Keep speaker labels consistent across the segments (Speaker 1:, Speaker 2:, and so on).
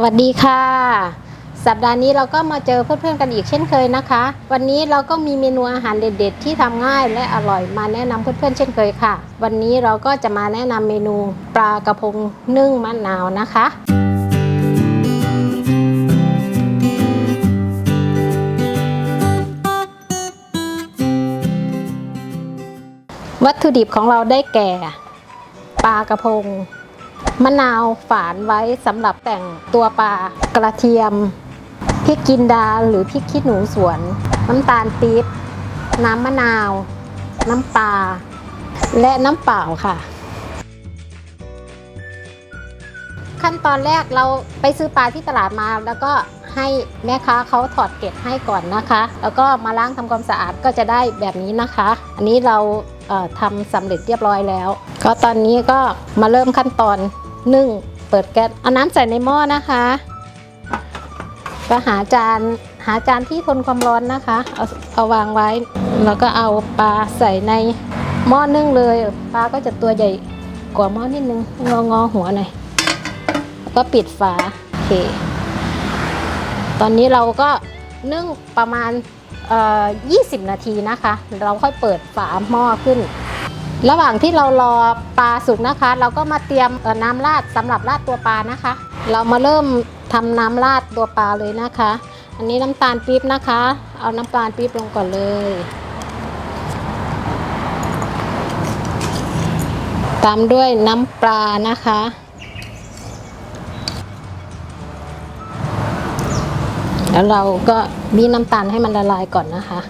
Speaker 1: วัสดีค่ะสัปดาห์นี้เราก็มาเจอเพื่อนๆกันอีกเช่นเคยนะคะวันนี้เราก็มีเมนูอาหารเด็ดๆที่ทำง่ายและอร่อยมาแนะนำเพื่อนๆเช่นเคยค่ะวันนี้เราก็จะมาแนะนำเมนูปลากระพงนึ่งมะนาวนะคะวัตถุดิบของเราได้แก่ปลากระพงมะนาวฝานไว้สำหรับแต่งตัวปลากระเทียมพริกจินดาหรือพริกขี้หนูสวนน้ำตาลปี๊บน้ำมะนาวน้ำปลาและน้ำเปล่าค่ะขั้นตอนแรกเราไปซื้อปลาที่ตลาดมาแล้วก็ให้แม่ค้าเขาถอดเกล็ดให้ก่อนนะคะแล้วก็มาล้างทำความสะอาดก็จะได้แบบนี้นะคะอันนี้เราทำสำเร็จเรียบร้อยแล้วก็ตอนนี้ก็มาเริ่มขั้นตอนนึ่งเปิดแก๊สเอาน้ำใส่ในหม้อนะคะก็หาจานที่ทนความร้อนนะคะเอาวางไว้แล้วก็เอาปลาใส่ในหม้อนึ่งเลยปลาก็จะตัวใหญ่กว่าหม้อนิดนึงงอหัวหน่อยก็ปิดฝาโอเคตอนนี้เราก็นึ่งประมาณ20 นาทีนะคะเราค่อยเปิดฝาหม้อขึ้นระหว่างที่เรารอปลาสุกนะคะเราก็มาเตรียมน้ำราดสำหรับราดตัวปลานะคะเรามาเริ่มทำน้ำราดตัวปลาเลยนะคะอันนี้น้ำตาลปี๊บนะคะเอาน้ำตาลปี๊บลงก่อนเลยตามด้วยน้ำปลานะคะแล้วเราก็บีบน้ำตาลให้มันละลายก่อนนะคะ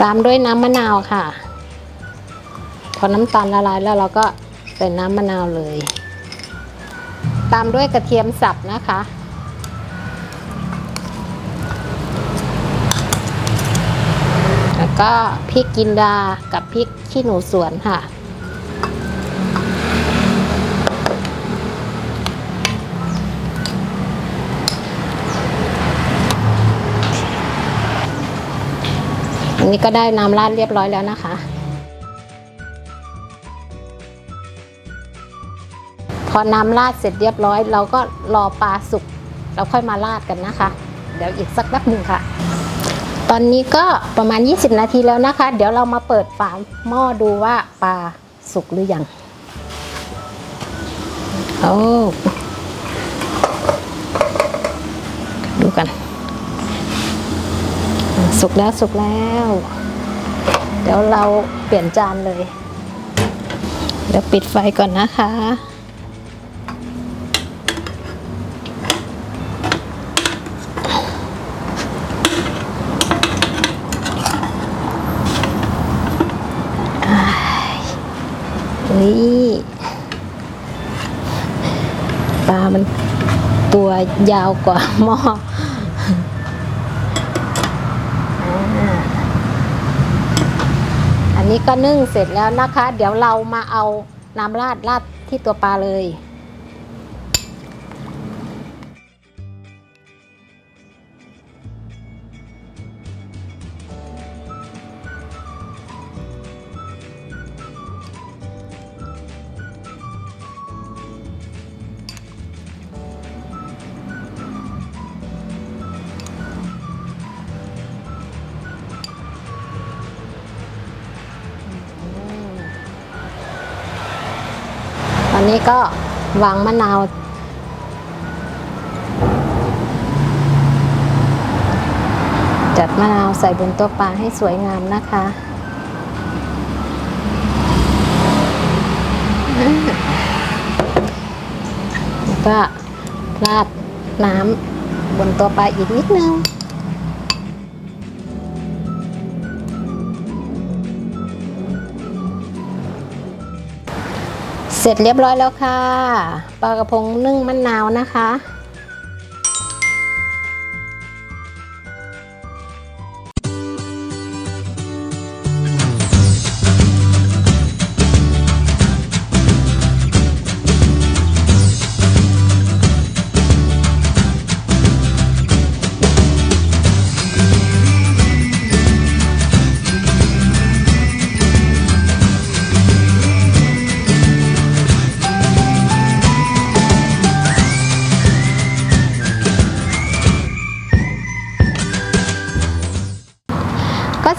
Speaker 1: ตามด้วยน้ำมะนาวค่ะพอน้ำตาลละลายแล้วเราก็ใส่น้ำมะนาวเลยตามด้วยกระเทียมสับนะคะแล้วก็พริกจินดากับพริกขี้หนูสวนค่ะอันนี้ก็ได้น้ำราดเรียบร้อยแล้วนะคะพอน้ำราดเสร็จเรียบร้อยเราก็รอปลาสุกเราค่อยมาราดกันนะคะเดี๋ยวอีกสักแป๊บหนึ่งค่ะตอนนี้ก็ประมาณ20 นาทีแล้วนะคะเดี๋ยวเรามาเปิดฝาหม้อดูว่าปลาสุกหรือยังโอ้ดูกันสุกแล้วเดี๋ยวเราเปลี่ยนจานเลยเดี๋ยวปิดไฟก่อนนะคะนี่ปลามันตัวยาวกว่าหม้ออันนี้ก็นึ่งเสร็จแล้วนะคะเดี๋ยวเรามาเอาน้ำราดที่ตัวปลาเลยตอนนี้ก็วางมะนาวจัดมะนาวใส่บนตัวปลาให้สวยงามนะคะแล้วก็ราดน้ำบนตัวปลาอีกนิดนึงเสร็จเรียบร้อยแล้วค่ะปลากระพงนึ่งมะนาวนะคะ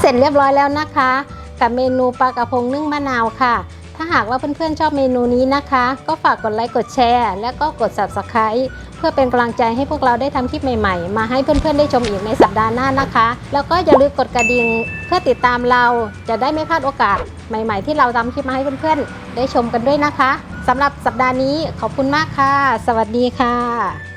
Speaker 1: เสร็จเรียบร้อยแล้วนะคะกับเมนูปลากระพงนึ่งมะนาวค่ะถ้าหากว่าเพื่อนๆชอบเมนูนี้นะคะก็ฝากกดไลค์กดแชร์และก็กด Subscribe เพื่อเป็นกำลังใจให้พวกเราได้ทำคลิปใหม่ๆมาให้เพื่อนๆได้ชมอีกในสัปดาห์หน้านะคะแล้วก็อย่าลืมกดกระดิ่งเพื่อติดตามเราจะได้ไม่พลาดโอกาสใหม่ๆที่เราทำคลิปมาให้เพื่อนๆได้ชมกันด้วยนะคะสำหรับสัปดาห์นี้ขอบคุณมากค่ะสวัสดีค่ะ